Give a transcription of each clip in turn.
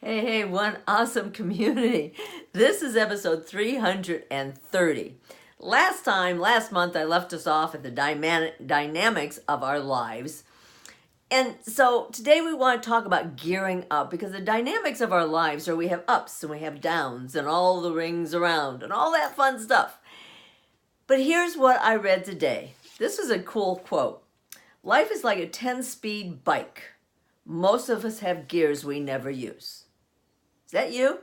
Hey, one awesome community. This is episode 330. Last month, I left us off at the dynamics of our lives. And so today we want to talk about gearing up because the dynamics of our lives are we have ups and we have downs and all the rings around and all that fun stuff. But here's what I read today. This is a cool quote. Life is like a 10-speed bike. Most of us have gears we never use. Is that you?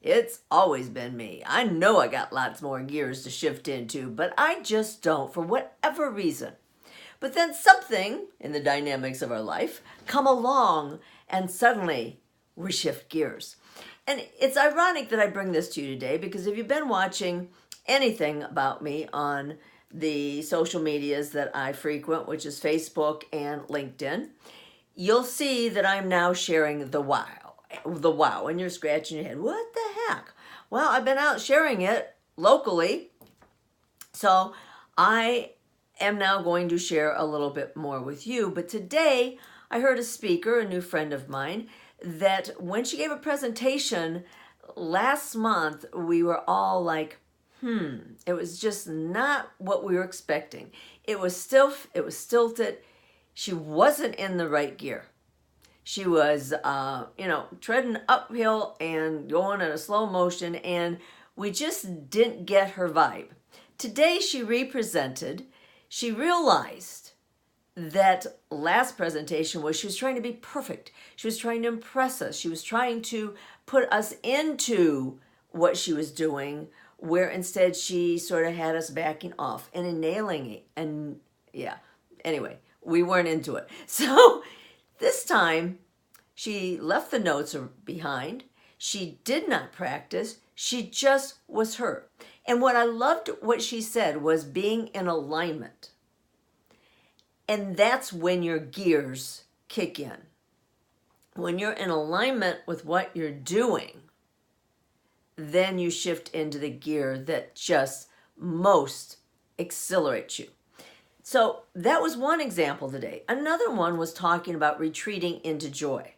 It's always been me. I know I got lots more gears to shift into, but I just don't for whatever reason. But then something in the dynamics of our life come along and suddenly we shift gears. And it's ironic that I bring this to you today because if you've been watching anything about me on the social medias that I frequent, which is Facebook and LinkedIn, you'll see that I'm now sharing the wow, and you're scratching your head. What the heck? Well, I've been out sharing it locally, so I am now going to share a little bit more with you. But today, I heard a speaker, a new friend of mine, that when she gave a presentation last month, we were all like, it was just not what we were expecting. It was stilted. She wasn't in the right gear. She was, treading uphill and going in a slow motion, and we just didn't get her vibe. Today she realized that last presentation was she was trying to be perfect. She was trying to impress us. She was trying to put us into what she was doing, where instead she sort of had us backing off and nailing it. And yeah, anyway, we weren't into it. So this time, she left the notes behind. She did not practice. She just was her. And what I loved what she said was being in alignment. And that's when your gears kick in. When you're in alignment with what you're doing, then you shift into the gear that just most accelerates you. So that was one example today. Another one was talking about retreating into joy.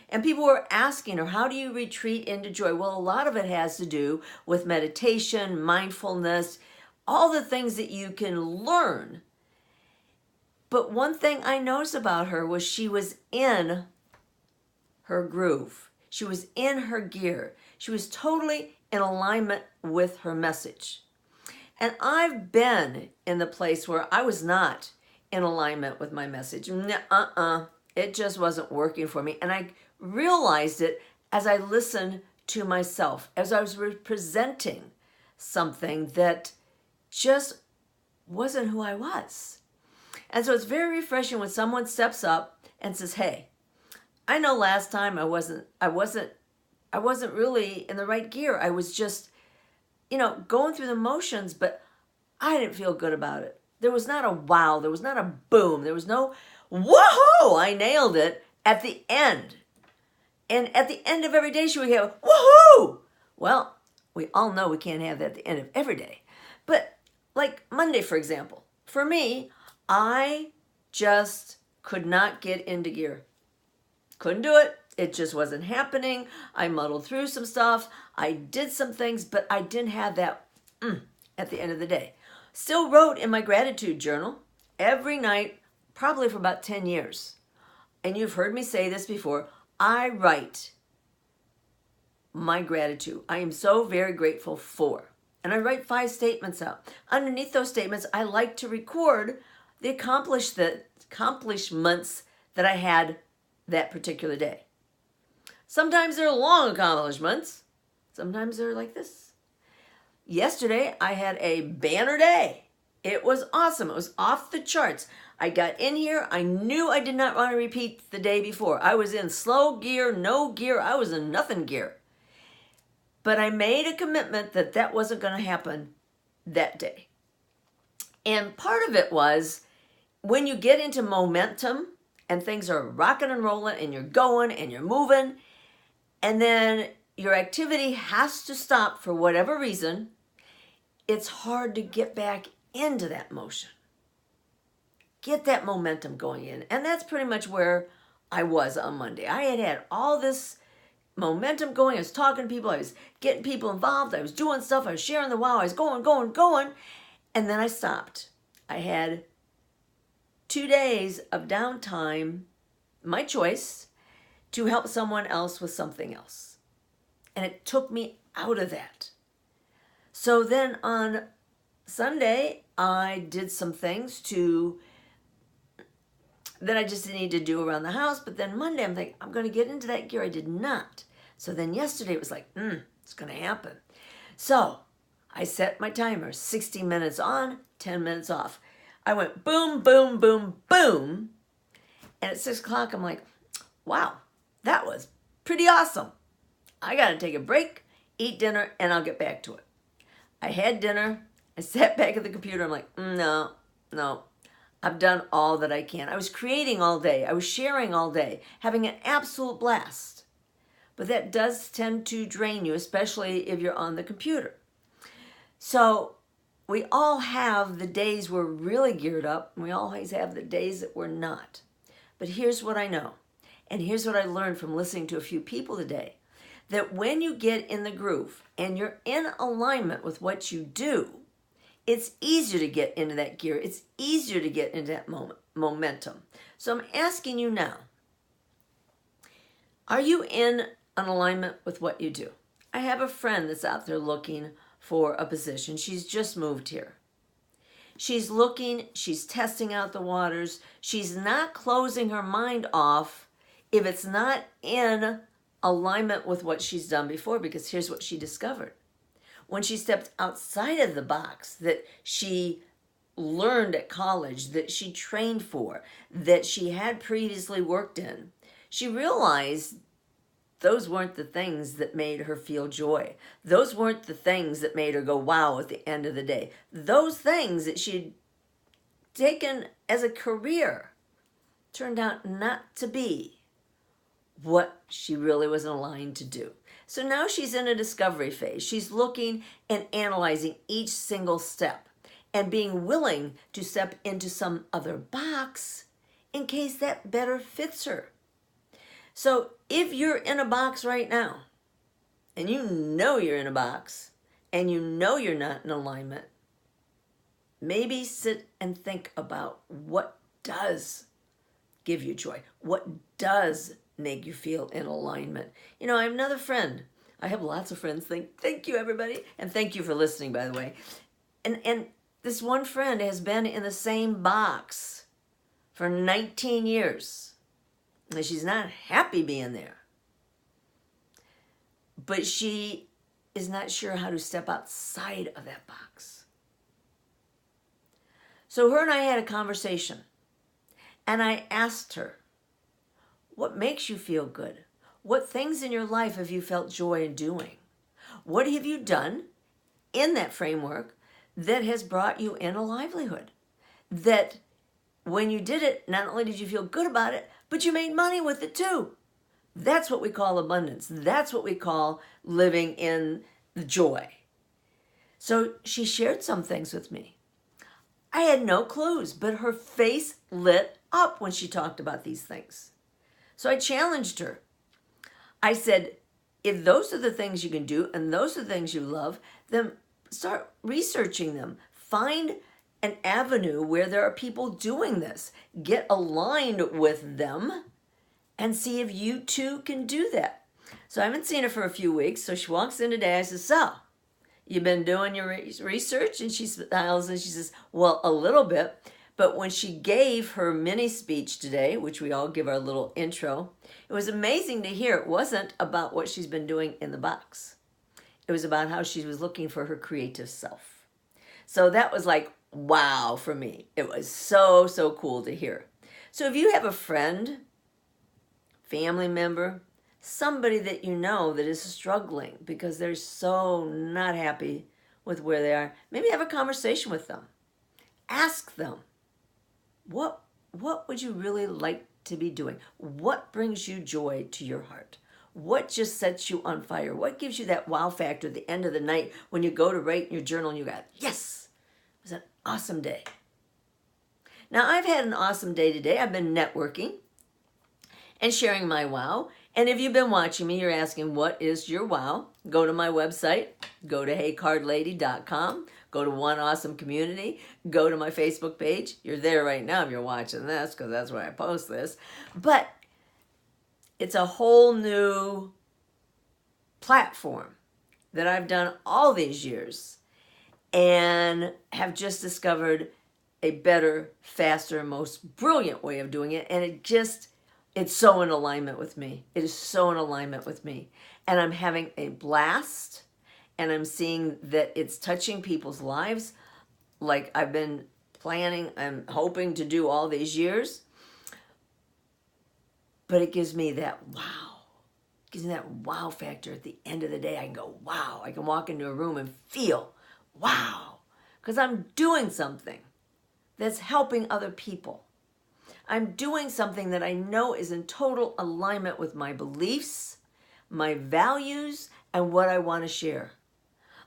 And people were asking her, how do you retreat into joy? Well, a lot of it has to do with meditation, mindfulness, all the things that you can learn. But one thing I noticed about her was she was in her groove. She was in her gear. She was totally in alignment with her message. And I've been in the place where I was not in alignment with my message. It just wasn't working for me. And I realized it as I listened to myself, as I was presenting something that just wasn't who I was. And so it's very refreshing when someone steps up and says, hey, I know last time I wasn't really in the right gear. I was just going through the motions, but I didn't feel good about it. There was not a wow. There was not a boom. There was no woohoo. I nailed it at the end. And at the end of every day, she would go, woohoo. Well, we all know we can't have that at the end of every day. But like Monday, for example, for me, I just could not get into gear. Couldn't do it. It just wasn't happening. I muddled through some stuff. I did some things, but I didn't have that at the end of the day. Still wrote in my gratitude journal every night, probably for about 10 years. And you've heard me say this before. I write my gratitude. I am so very grateful for. And I write 5 statements out. Underneath those statements, I like to record the accomplishments that I had that particular day. Sometimes they're long accomplishments. Sometimes they're like this. Yesterday, I had a banner day. It was awesome. It was off the charts. I got in here. I knew I did not want to repeat the day before. I was in slow gear, no gear. I was in nothing gear. But I made a commitment that that wasn't going to happen that day. And part of it was when you get into momentum and things are rocking and rolling and you're going and you're moving, and then your activity has to stop for whatever reason, it's hard to get back into that motion. Get that momentum going in. And that's pretty much where I was on Monday. I had all this momentum going. I was talking to people. I was getting people involved. I was doing stuff. I was sharing the wow. I was going. And then I stopped. I had 2 days of downtime, my choice, to help someone else with something else. And it took me out of that. So then on Sunday, I did some things that I just need to do around the house. But then Monday, I'm like, I'm going to get into that gear. I did not. So then yesterday, it was like, it's going to happen. So I set my timer, 60 minutes on, 10 minutes off. I went boom, boom, boom, boom. And at 6 o'clock, I'm like, wow, that was pretty awesome. I got to take a break, eat dinner, and I'll get back to it. I had dinner. I sat back at the computer. I'm like, no. I've done all that I can. I was creating all day. I was sharing all day, having an absolute blast. But that does tend to drain you, especially if you're on the computer. So we all have the days we're really geared up, and we always have the days that we're not. But here's what I know, and here's what I learned from listening to a few people today, that when you get in the groove and you're in alignment with what you do, it's easier to get into that gear. It's easier to get into that momentum. So I'm asking you now, are you in an alignment with what you do? I have a friend that's out there looking for a position. She's just moved here. She's looking, she's testing out the waters. She's not closing her mind off if it's not in alignment with what she's done before, because here's what she discovered. When she stepped outside of the box that she learned at college, that she trained for, that she had previously worked in, she realized those weren't the things that made her feel joy. Those weren't the things that made her go wow at the end of the day. Those things that she'd taken as a career turned out not to be what she really was aligned to do. So now she's in a discovery phase. She's looking and analyzing each single step and being willing to step into some other box in case that better fits her. So if you're in a box right now, and you know you're in a box, and you know you're not in alignment, maybe sit and think about what does give you joy. What does make you feel in alignment? You know, I have another friend. I have lots of friends. Thank you, everybody. And thank you for listening, by the way. And this one friend has been in the same box for 19 years. And she's not happy being there. But she is not sure how to step outside of that box. So her and I had a conversation. And I asked her, what makes you feel good? What things in your life have you felt joy in doing? What have you done in that framework that has brought you in a livelihood? That when you did it, not only did you feel good about it, but you made money with it too. That's what we call abundance. That's what we call living in the joy. So she shared some things with me. I had no clues, but her face lit up when she talked about these things. So I challenged her. I said, if those are the things you can do and those are the things you love, then start researching them. Find an avenue where there are people doing this. Get aligned with them and see if you too can do that. So I haven't seen her for a few weeks. So she walks in today. I says, so you've been doing your research? And she smiles and she says, well, a little bit. But when she gave her mini speech today, which we all give our little intro, it was amazing to hear. It wasn't about what she's been doing in the box. It was about how she was looking for her creative self. So that was like, wow, for me. It was so, so cool to hear. So if you have a friend, family member, somebody that you know that is struggling because they're so not happy with where they are, maybe have a conversation with them. Ask them, what would you really like to be doing? What brings you joy to your heart? What just sets you on fire? What gives you that wow factor at the end of the night when you go to write in your journal and you got, yes, it was an awesome day. Now, I've had an awesome day today. I've been networking and sharing my wow. And if you've been watching me, you're asking, what is your wow? Go to my website, go to heycardlady.com, go to One Awesome Community, go to my Facebook page. You're there right now if you're watching this, because that's where I post this. But it's a whole new platform that I've done all these years and have just discovered a better, faster, most brilliant way of doing it. And it's so in alignment with me. It is so in alignment with me. And I'm having a blast, and I'm seeing that it's touching people's lives like I've been planning and hoping to do all these years. But it gives me that wow. It gives me that wow factor at the end of the day. I can go, wow. I can walk into a room and feel, wow. Because I'm doing something that's helping other people. I'm doing something that I know is in total alignment with my beliefs, my values, and what I want to share.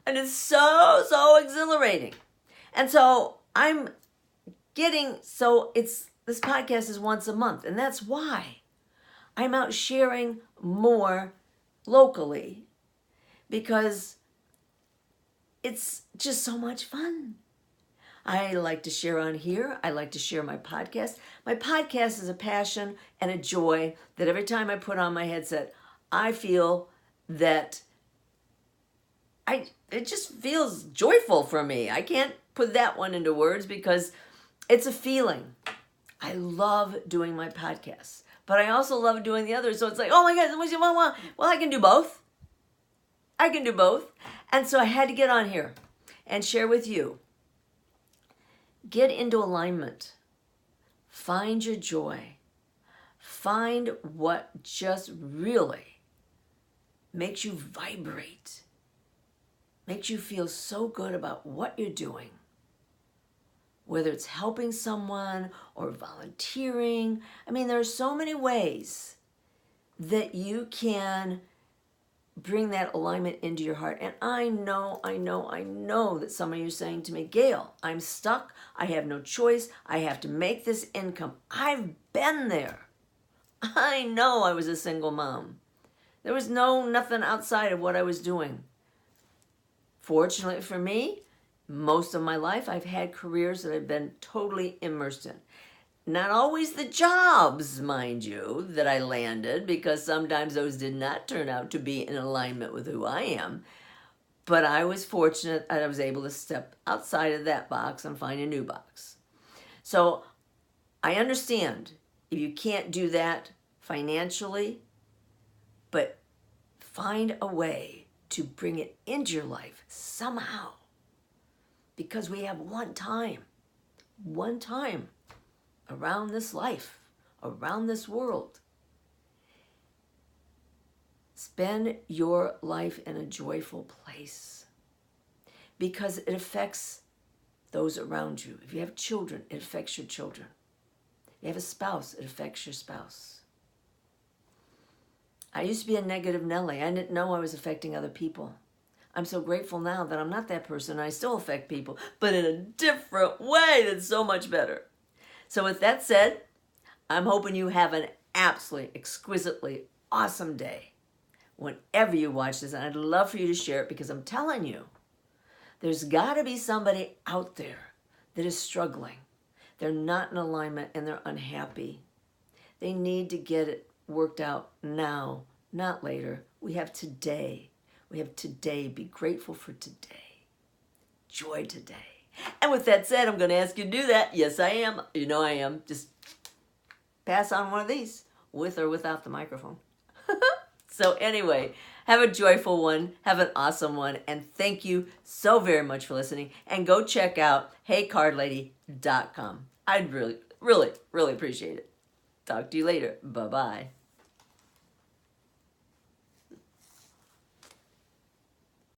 And it's so exhilarating. And so this podcast is once a month, and that's why I'm out sharing more locally, because it's just so much fun. I like to share on here. I like to share my podcast. My podcast is a passion and a joy that every time I put on my headset, I feel that it just feels joyful for me. I can't put that one into words because it's a feeling. I love doing my podcasts, but I also love doing the others. So it's like, oh my God, well, I can do both. I can do both. And so I had to get on here and share with you. Get into alignment. Find your joy. Find what just really makes you vibrate. Makes you feel so good about what you're doing. Whether it's helping someone or volunteering. I mean, there are so many ways that you can bring that alignment into your heart. And I know that some of you are saying to me, Gail, I'm stuck. I have no choice. I have to make this income. I've been there. I know I was a single mom. There was nothing outside of what I was doing. Fortunately for me, most of my life I've had careers that I've been totally immersed in. Not always the jobs, mind you, that I landed, because sometimes those did not turn out to be in alignment with who I am. But I was fortunate that I was able to step outside of that box and find a new box. So I understand if you can't do that financially, but find a way to bring it into your life somehow. Because we have one time around this life, around this world. Spend your life in a joyful place, because it affects those around you. If you have children, it affects your children. If you have a spouse, it affects your spouse. I used to be a negative Nelly. I didn't know I was affecting other people. I'm so grateful now that I'm not that person. I still affect people, but in a different way that's so much better. So with that said, I'm hoping you have an absolutely exquisitely awesome day whenever you watch this. And I'd love for you to share it, because I'm telling you, there's got to be somebody out there that is struggling. They're not in alignment and they're unhappy. They need to get it worked out now, not later. We have today. We have today. Be grateful for today. Joy today. And with that said, I'm going to ask you to do that. Yes, I am. You know I am. Just pass on one of these, with or without the microphone. So anyway, have a joyful one. Have an awesome one. And thank you so very much for listening. And go check out heycardlady.com. I'd really appreciate it. Talk to you later. Bye-bye.